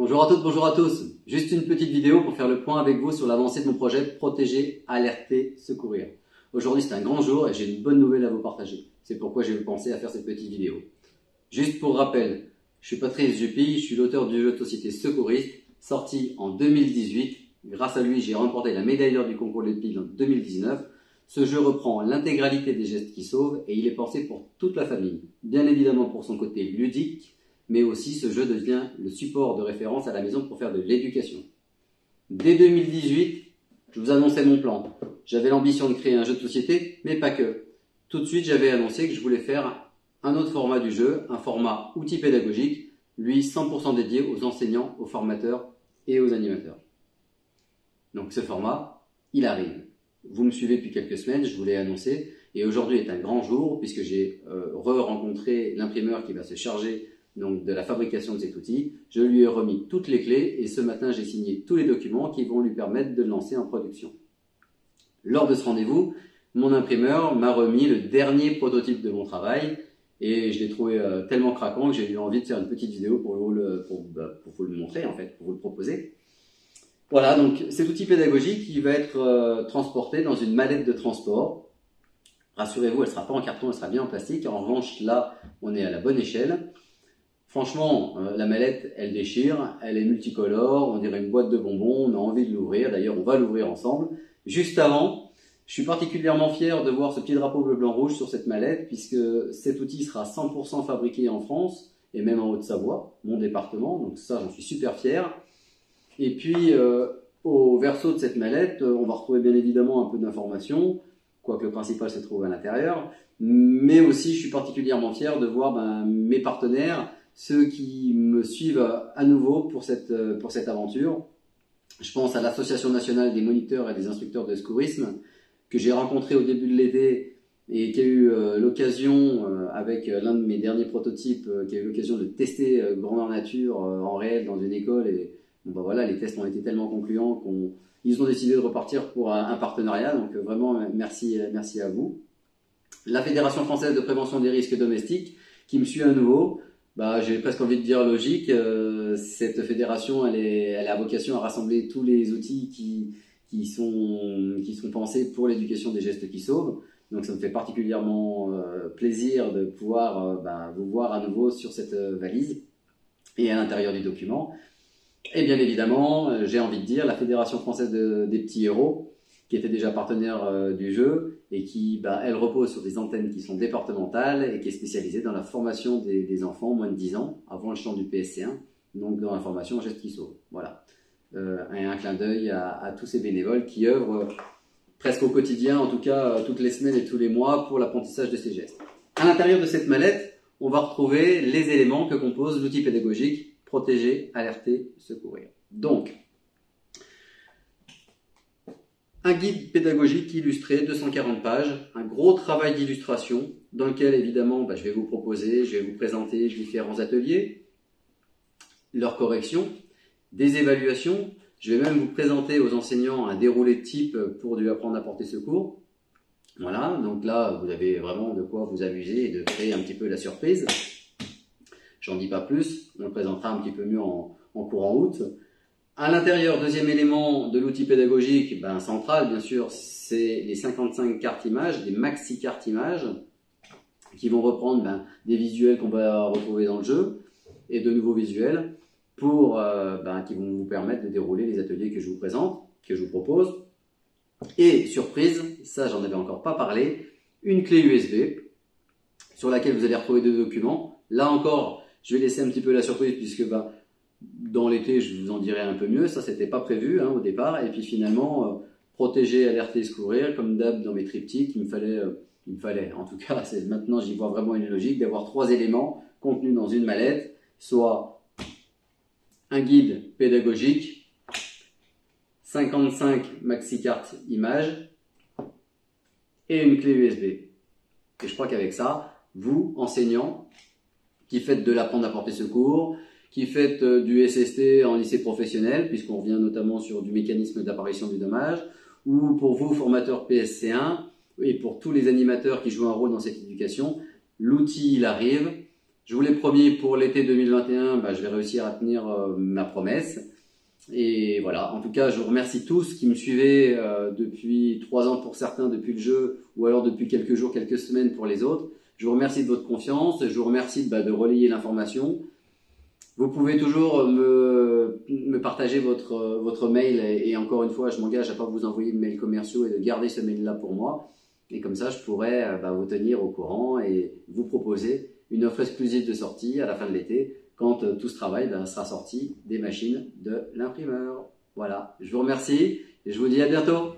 Bonjour à toutes, bonjour à tous. Juste une petite vidéo pour faire le point avec vous sur l'avancée de mon projet Protéger, Alerter, Secourir. Aujourd'hui c'est un grand jour et j'ai une bonne nouvelle à vous partager. C'est pourquoi j'ai pensé à faire cette petite vidéo. Juste pour rappel, je suis Patrice Juppy, je suis l'auteur du jeu de société Secouriste, sorti en 2018. Grâce à lui, j'ai remporté la médaille d'or du concours de l'EPIG en 2019. Ce jeu reprend l'intégralité des gestes qui sauvent et il est pensé pour toute la famille. Bien évidemment pour son côté ludique, mais aussi ce jeu devient le support de référence à la maison pour faire de l'éducation. Dès 2018, je vous annonçais mon plan. J'avais l'ambition de créer un jeu de société, mais pas que. Tout de suite, j'avais annoncé que je voulais faire un autre format du jeu, un format outil pédagogique, lui 100% dédié aux enseignants, aux formateurs et aux animateurs. Donc ce format, il arrive. Vous me suivez depuis quelques semaines, je vous l'ai annoncé, et aujourd'hui est un grand jour puisque j'ai rencontré l'imprimeur qui va se charger donc de la fabrication de cet outil. Je lui ai remis toutes les clés et ce matin j'ai signé tous les documents qui vont lui permettre de le lancer en production. Lors de ce rendez-vous, mon imprimeur m'a remis le dernier prototype de mon travail et je l'ai trouvé tellement craquant que j'ai eu envie de faire une petite vidéo pour vous le montrer en fait, pour vous le proposer. Voilà, donc cet outil pédagogique il va être transporté dans une mallette de transport. Rassurez-vous, elle ne sera pas en carton, elle sera bien en plastique. En revanche, là, on est à la bonne échelle. Franchement, la mallette, elle déchire, elle est multicolore, on dirait une boîte de bonbons, on a envie de l'ouvrir, d'ailleurs on va l'ouvrir ensemble. Juste avant, je suis particulièrement fier de voir ce petit drapeau bleu, blanc, rouge sur cette mallette, puisque cet outil sera 100% fabriqué en France, et même en Haute-Savoie, mon département, donc ça j'en suis super fier. Et puis, au verso de cette mallette, on va retrouver bien évidemment un peu d'informations, quoique le principal se trouve à l'intérieur, mais aussi je suis particulièrement fier de voir mes partenaires, ceux qui me suivent à nouveau pour cette aventure. Je pense à l'Association nationale des moniteurs et des instructeurs de secourisme que j'ai rencontré au début de l'été et qui a eu l'occasion, avec l'un de mes derniers prototypes, qui a eu l'occasion de tester grandeur nature en réel dans une école. Et bon, voilà, les tests ont été tellement concluants qu'ils ont décidé de repartir pour un partenariat. Donc vraiment, merci à vous. La Fédération française de prévention des risques domestiques qui me suit à nouveau. J'ai presque envie de dire logique, cette fédération elle a vocation à rassembler tous les outils qui sont pensés pour l'éducation des gestes qui sauvent. Donc ça me fait particulièrement plaisir de pouvoir vous voir à nouveau sur cette valise et à l'intérieur du document. Et bien évidemment, j'ai envie de dire la Fédération française des petits héros, qui était déjà partenaire du jeu et qui, elle repose sur des antennes qui sont départementales et qui est spécialisée dans la formation des enfants moins de 10 ans, avant le champ du PSC1, donc dans la formation en gestes qui sauvent. Voilà. Et un clin d'œil à tous ces bénévoles qui œuvrent presque au quotidien, en tout cas toutes les semaines et tous les mois, pour l'apprentissage de ces gestes. À l'intérieur de cette mallette, on va retrouver les éléments que compose l'outil pédagogique Protéger, Alerter, Secourir. Donc, un guide pédagogique illustré, 240 pages, un gros travail d'illustration dans lequel évidemment je vais vous présenter différents ateliers, leurs corrections, des évaluations. Je vais même vous présenter aux enseignants un déroulé type pour lui apprendre à porter secours. Voilà, donc là vous avez vraiment de quoi vous amuser et de créer un petit peu la surprise. J'en dis pas plus, on le présentera un petit peu mieux en courant août. À l'intérieur, deuxième élément de l'outil pédagogique, central bien sûr, c'est les 55 cartes images, des maxi cartes images, qui vont reprendre des visuels qu'on va retrouver dans le jeu, et de nouveaux visuels, qui vont vous permettre de dérouler les ateliers que je vous présente, que je vous propose. Et surprise, ça j'en avais encore pas parlé, une clé USB, sur laquelle vous allez retrouver deux documents. Là encore, je vais laisser un petit peu la surprise, puisque dans l'été, je vous en dirai un peu mieux. Ça, c'était pas prévu au départ. Et puis finalement, protéger, alerter, secourir, comme d'hab dans mes triptyques, il me fallait, en tout cas, maintenant j'y vois vraiment une logique d'avoir trois éléments contenus dans une mallette, soit un guide pédagogique, 55 maxi cartes images et une clé USB. Et je crois qu'avec ça, vous, enseignants, qui faites de l'apprendre à porter secours, qui faites du SST en lycée professionnel, puisqu'on revient notamment sur du mécanisme d'apparition du dommage, ou pour vous, formateurs PSC1, et pour tous les animateurs qui jouent un rôle dans cette éducation, l'outil, il arrive. Je vous l'ai promis, pour l'été 2021, je vais réussir à tenir ma promesse. Et voilà, en tout cas, je vous remercie tous qui me suivez depuis 3 ans pour certains, depuis le jeu, ou alors depuis quelques jours, quelques semaines pour les autres. Je vous remercie de votre confiance, je vous remercie de relayer l'information. Vous pouvez toujours me partager votre mail et encore une fois, je m'engage à ne pas vous envoyer de mails commerciaux et de garder ce mail-là pour moi. Et comme ça, je pourrai vous tenir au courant et vous proposer une offre exclusive de sortie à la fin de l'été quand tout ce travail sera sorti des machines de l'imprimeur. Voilà, je vous remercie et je vous dis à bientôt.